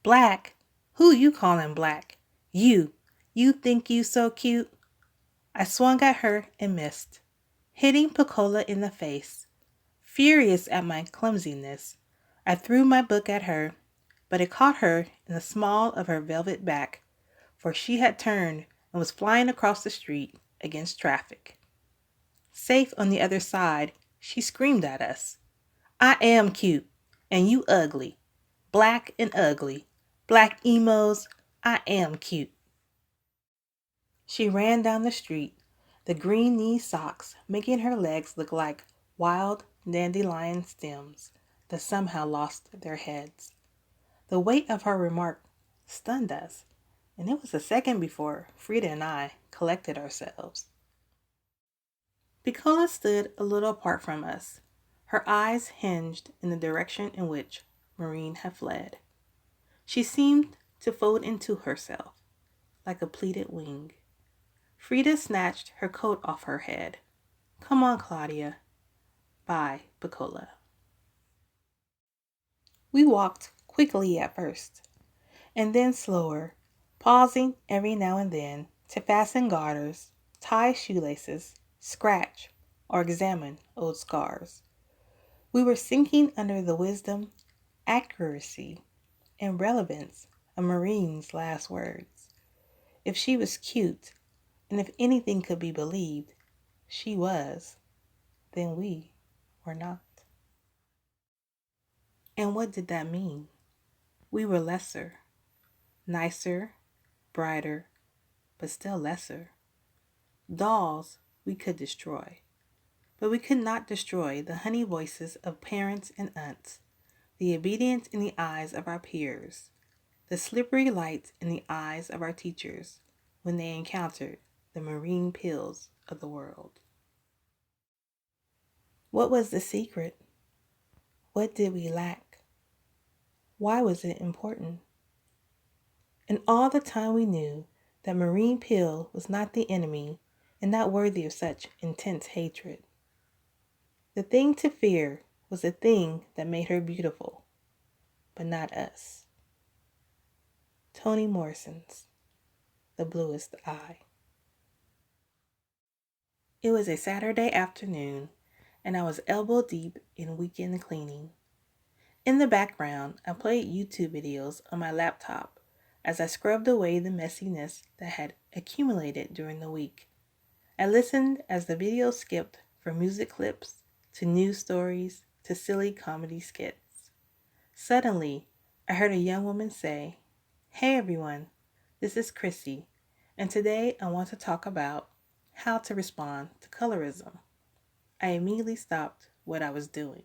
Black? Who you calling black? You think you so cute? I swung at her and missed, hitting Pecola in the face. Furious at my clumsiness, I threw my book at her, but it caught her in the small of her velvet back, for she had turned and was flying across the street against traffic. Safe on the other side, she screamed at us. I am cute, and you ugly. Black and ugly. Black emos, I am cute. She ran down the street, the green knee socks making her legs look like wild dandelion stems that somehow lost their heads. The weight of her remark stunned us, and it was a second before Frida and I collected ourselves. Pecola stood a little apart from us, her eyes hinged in the direction in which Maureen had fled. She seemed to fold into herself like a pleated wing. Frida snatched her coat off her head. Come on, Claudia. Bye, Pecola. We walked quickly at first, and then slower, pausing every now and then to fasten garters, tie shoelaces, scratch, or examine old scars. We were sinking under the wisdom, accuracy, and relevance of Maureen's last words. If she was cute, and if anything could be believed, she was, then we were not. And what did that mean? We were lesser, nicer, brighter, but still lesser. Dolls we could destroy, but we could not destroy the honey voices of parents and aunts, the obedience in the eyes of our peers, the slippery lights in the eyes of our teachers when they encountered the marine pills of the world. What was the secret? What did we lack? Why was it important? And all the time we knew that marine pill was not the enemy and not worthy of such intense hatred. The thing to fear was the thing that made her beautiful, but not us. Toni Morrison's The Bluest Eye. It was a Saturday afternoon, and I was elbow deep in weekend cleaning. In the background, I played YouTube videos on my laptop as I scrubbed away the messiness that had accumulated during the week. I listened as the videos skipped from music clips to news stories to silly comedy skits. Suddenly, I heard a young woman say, "Hey everyone, this is Chrissy, and today I want to talk about how to respond to colorism." I immediately stopped what I was doing.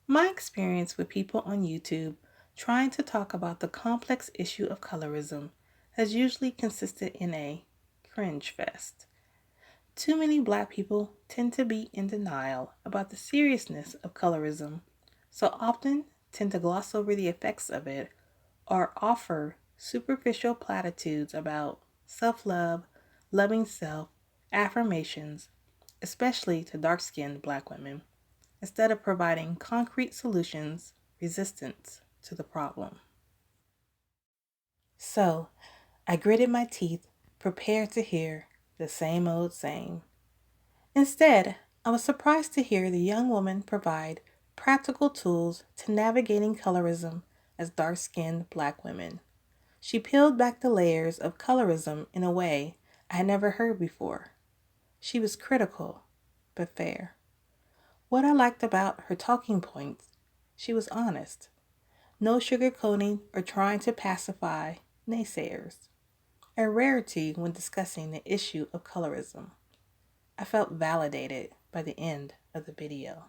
My experience with people on YouTube trying to talk about the complex issue of colorism has usually consisted in a cringe fest. Too many Black people tend to be in denial about the seriousness of colorism, so often tend to gloss over the effects of it or offer superficial platitudes about self-love, loving self, affirmations, especially to dark-skinned Black women, instead of providing concrete solutions resistant to the problem. So, I gritted my teeth, prepared to hear the same old same. Instead, I was surprised to hear the young woman provide practical tools to navigating colorism as dark-skinned Black women. She peeled back the layers of colorism in a way I had never heard before. She was critical, but fair. What I liked about her talking points, she was honest. No sugarcoating or trying to pacify naysayers. A rarity when discussing the issue of colorism. I felt validated by the end of the video.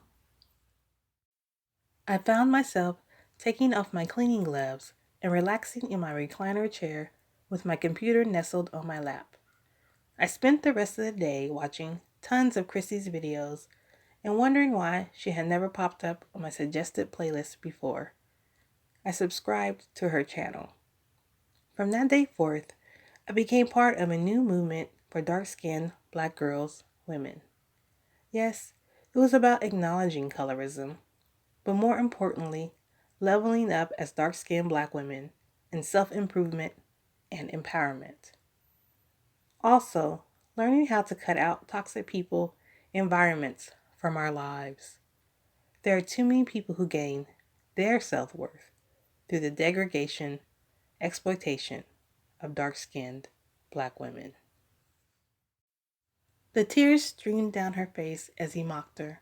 I found myself taking off my cleaning gloves and relaxing in my recliner chair with my computer nestled on my lap. I spent the rest of the day watching tons of Chrissy's videos and wondering why she had never popped up on my suggested playlist before. I subscribed to her channel. From that day forth, I became part of a new movement for dark-skinned Black girls, women. Yes, it was about acknowledging colorism, but more importantly, leveling up as dark-skinned Black women in self-improvement and empowerment. Also, learning how to cut out toxic people, environments from our lives. There are too many people who gain their self-worth through the degradation, exploitation of dark-skinned Black women. The tears streamed down her face as he mocked her.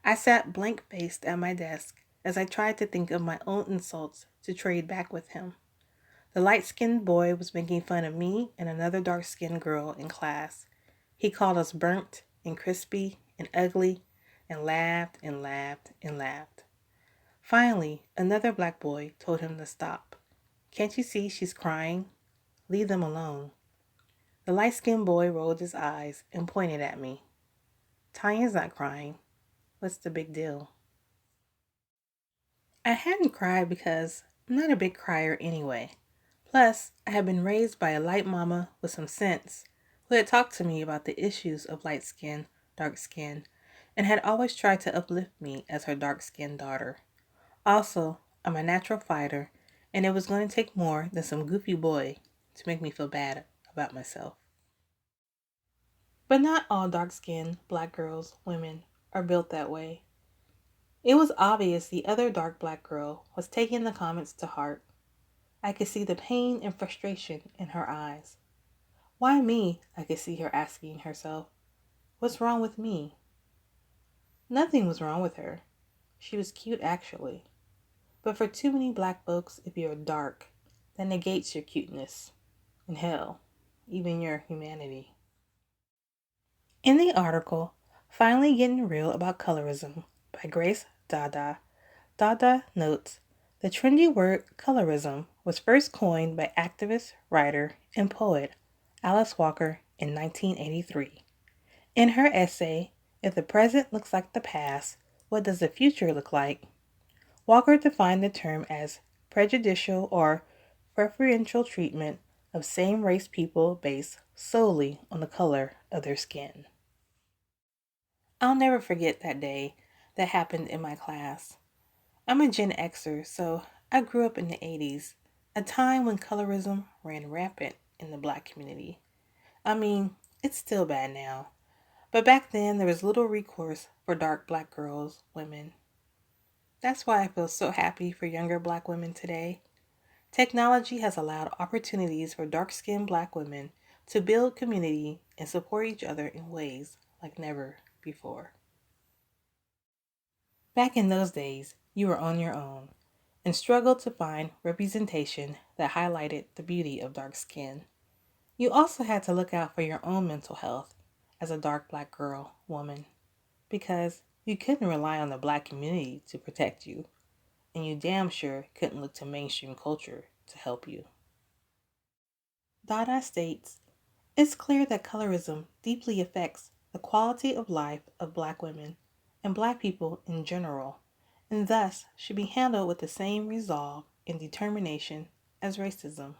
I sat blank-faced at my desk as I tried to think of my own insults to trade back with him. The light-skinned boy was making fun of me and another dark-skinned girl in class. He called us burnt and crispy and ugly and laughed and laughed and laughed. Finally, another Black boy told him to stop. "Can't you see she's crying? Leave them alone." The light-skinned boy rolled his eyes and pointed at me. "Tanya's not crying. What's the big deal?" I hadn't cried because I'm not a big crier anyway. Plus, I had been raised by a light mama with some sense who had talked to me about the issues of light skin, dark skin, and had always tried to uplift me as her dark-skinned daughter. Also, I'm a natural fighter, and it was going to take more than some goofy boy to make me feel bad about myself. But not all dark-skinned Black girls, women, are built that way. It was obvious the other dark Black girl was taking the comments to heart. I could see the pain and frustration in her eyes. Why me? I could see her asking herself. What's wrong with me? Nothing was wrong with her. She was cute, actually. But for too many Black folks, if you're dark, that negates your cuteness. And hell, even your humanity. In the article, Finally Getting Real About Colorism by Grace Dada, Dada notes, the trendy word colorism was first coined by activist, writer, and poet Alice Walker in 1983. In her essay, If the Present Looks Like the Past, What Does the Future Look Like? Walker defined the term as prejudicial or preferential treatment of same-race people based solely on the color of their skin. I'll never forget that day that happened in my class. I'm a Gen Xer, so I grew up in the 80s, a time when colorism ran rampant in the Black community. I mean, it's still bad now, but back then there was little recourse for dark Black girls, women. That's why I feel so happy for younger Black women today. Technology has allowed opportunities for dark-skinned Black women to build community and support each other in ways like never before. Back in those days, you were on your own and struggled to find representation that highlighted the beauty of dark skin. You also had to look out for your own mental health as a dark Black girl, woman, because you couldn't rely on the Black community to protect you, and you damn sure couldn't look to mainstream culture to help you. Dada states, it's clear that colorism deeply affects the quality of life of Black women and Black people in general, and thus should be handled with the same resolve and determination as racism.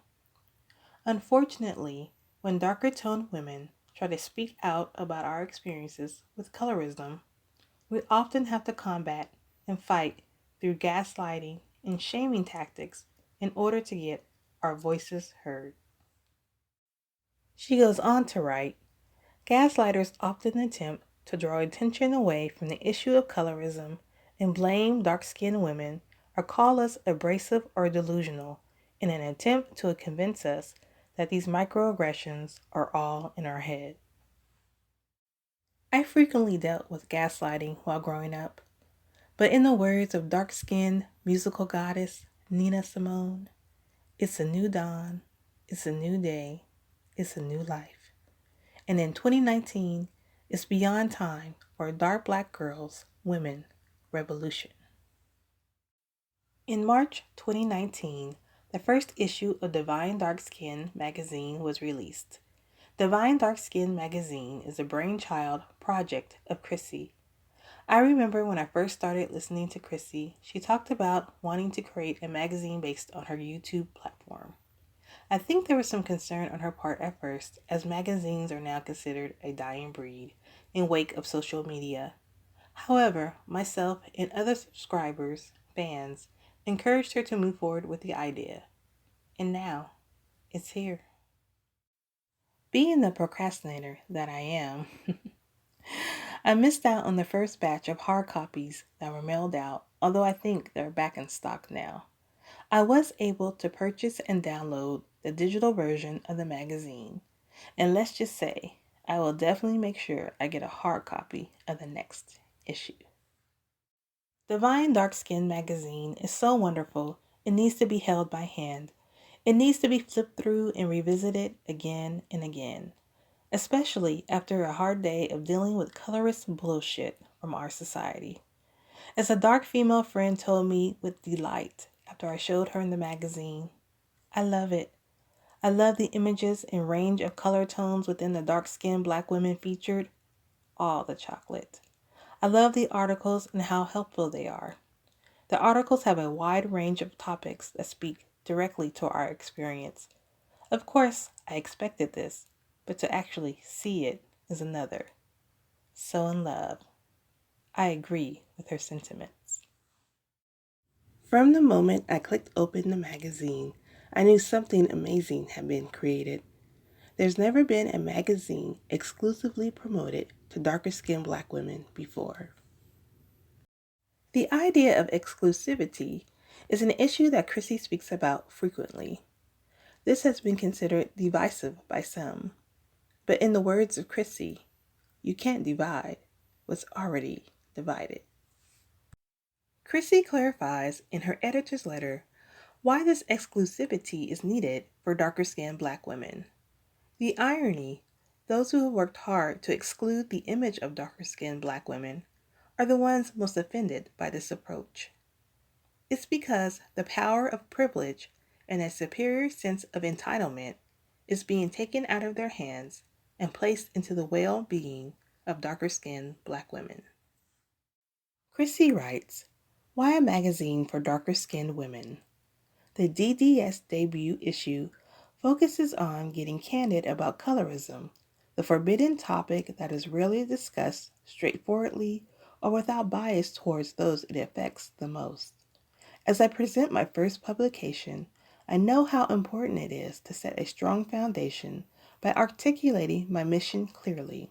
Unfortunately, when darker-toned women try to speak out about our experiences with colorism, we often have to combat and fight through gaslighting and shaming tactics in order to get our voices heard. She goes on to write, gaslighters often attempt to draw attention away from the issue of colorism and blame dark-skinned women or call us abrasive or delusional in an attempt to convince us that these microaggressions are all in our head. I frequently dealt with gaslighting while growing up, but in the words of dark-skinned musical goddess Nina Simone, it's a new dawn, it's a new day, it's a new life. And in 2019, it's beyond time for a dark Black girls, women revolution. In March 2019, the first issue of Divine Dark Skin magazine was released. Divine Dark Skin magazine is a brainchild project of Chrissy. I remember when I first started listening to Chrissy, she talked about wanting to create a magazine based on her YouTube platform. I think there was some concern on her part at first, as magazines are now considered a dying breed in wake of social media. However, myself and other subscribers, fans, encouraged her to move forward with the idea. And now, it's here. Being the procrastinator that I am, I missed out on the first batch of hard copies that were mailed out, although I think they're back in stock now. I was able to purchase and download the digital version of the magazine, and let's just say I will definitely make sure I get a hard copy of the next issue. Divine Dark Skin magazine is so wonderful, it needs to be held by hand. It needs to be flipped through and revisited again and again, especially after a hard day of dealing with colorist bullshit from our society. As a dark female friend told me with delight after I showed her in the magazine, I love it. I love the images and range of color tones within the dark-skinned black women featured, all the chocolate. I love the articles and how helpful they are. The articles have a wide range of topics that speak directly to our experience. Of course, I expected this, but to actually see it is another. So in love. I agree with her sentiments. From the moment I clicked open the magazine, I knew something amazing had been created. There's never been a magazine exclusively promoted to darker skinned black women before. The idea of exclusivity is an issue that Chrissy speaks about frequently. This has been considered divisive by some, but in the words of Chrissy, you can't divide what's already divided. Chrissy clarifies in her editor's letter why this exclusivity is needed for darker skinned black women. The irony, those who have worked hard to exclude the image of darker skinned black women are the ones most offended by this approach. It's because the power of privilege and a superior sense of entitlement is being taken out of their hands and placed into the well-being of darker skinned black women. Chrissy writes, why a magazine for darker skinned women? The DDS debut issue focuses on getting candid about colorism, the forbidden topic that is rarely discussed straightforwardly or without bias towards those it affects the most. As I present my first publication, I know how important it is to set a strong foundation by articulating my mission clearly,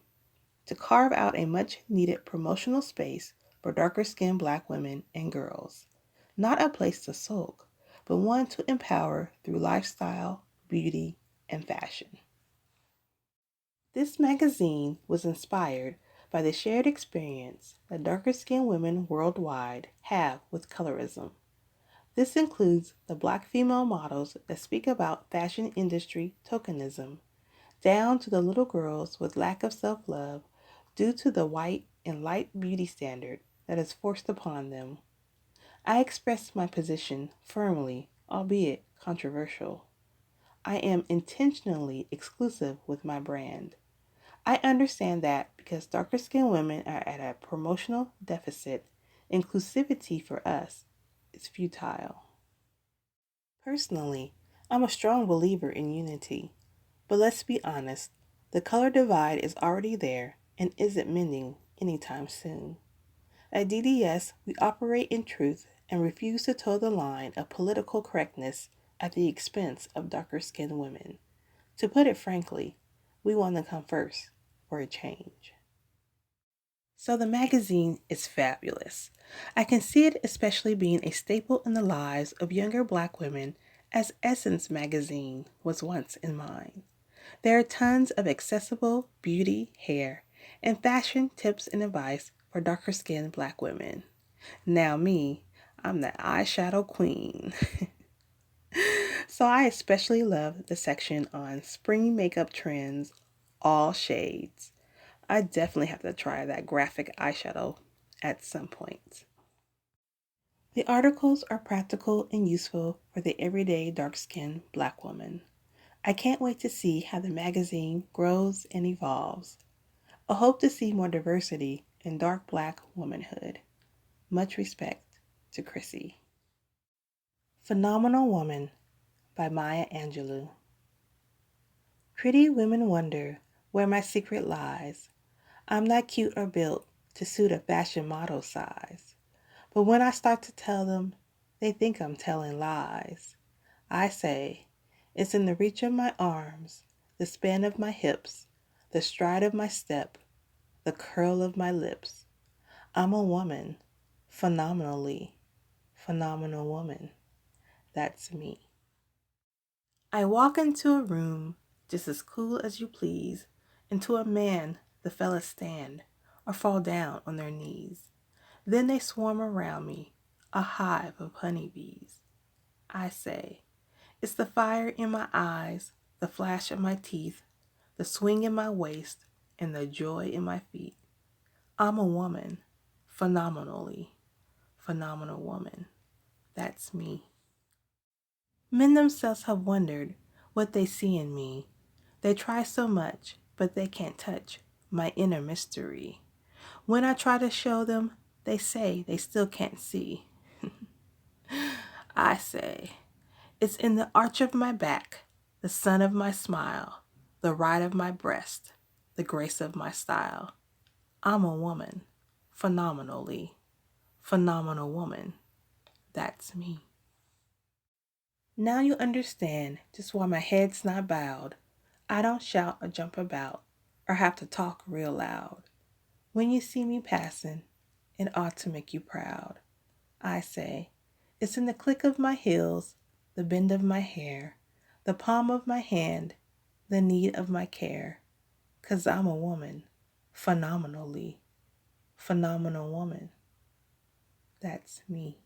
to carve out a much-needed promotional space for darker-skinned black women and girls. Not a place to sulk, but one to empower through lifestyle, beauty, and fashion. This magazine was inspired by the shared experience that darker-skinned women worldwide have with colorism. This includes the black female models that speak about fashion industry tokenism, down to the little girls with lack of self-love due to the white and light beauty standard that is forced upon them. I express my position firmly, albeit controversial. I am intentionally exclusive with my brand. I understand that because darker skinned women are at a promotional deficit, inclusivity for us is futile. Personally, I'm a strong believer in unity, but let's be honest, the color divide is already there and isn't mending anytime soon. At DDS, we operate in truth and refuse to toe the line of political correctness at the expense of darker skinned women. To put it frankly, we want to come first for a change. So the magazine is fabulous. I can see it especially being a staple in the lives of younger black women as Essence magazine was once in mine. There are tons of accessible beauty, hair, and fashion tips and advice for darker skinned black women. Now me, I'm the eyeshadow queen. So I especially love the section on spring makeup trends, all shades. I definitely have to try that graphic eyeshadow at some point. The articles are practical and useful for the everyday dark-skinned black woman. I can't wait to see how the magazine grows and evolves. I hope to see more diversity in dark black womanhood. Much respect to Chrissy. Phenomenal Woman by Maya Angelou. Pretty women wonder where my secret lies. I'm not cute or built to suit a fashion model size. But when I start to tell them, They think I'm telling lies. I say, it's in the reach of my arms, the span of my hips, the stride of my step, the curl of my lips. I'm a woman, phenomenally, phenomenal woman. That's me. I walk into a room just as cool as you please, and to a man the fellas stand or fall down on their knees. Then they swarm around me, a hive of honeybees. I say, it's the fire in my eyes, the flash of my teeth, the swing in my waist, and the joy in my feet. I'm a woman, phenomenally, phenomenal woman. That's me. Men themselves have wondered what they see in me. They try so much, but they can't touch my inner mystery. When I try to show them, they say they still can't see. I say, it's in the arch of my back, the sun of my smile, the ride of my breast, the grace of my style. I'm a woman, phenomenally, phenomenal woman. That's me. Now you understand just why my head's not bowed. I don't shout or jump about or have to talk real loud. When you see me passing, it ought to make you proud. I say, it's in the click of my heels, the bend of my hair, the palm of my hand, the need of my care. 'Cause I'm a woman, phenomenally, phenomenal woman. That's me.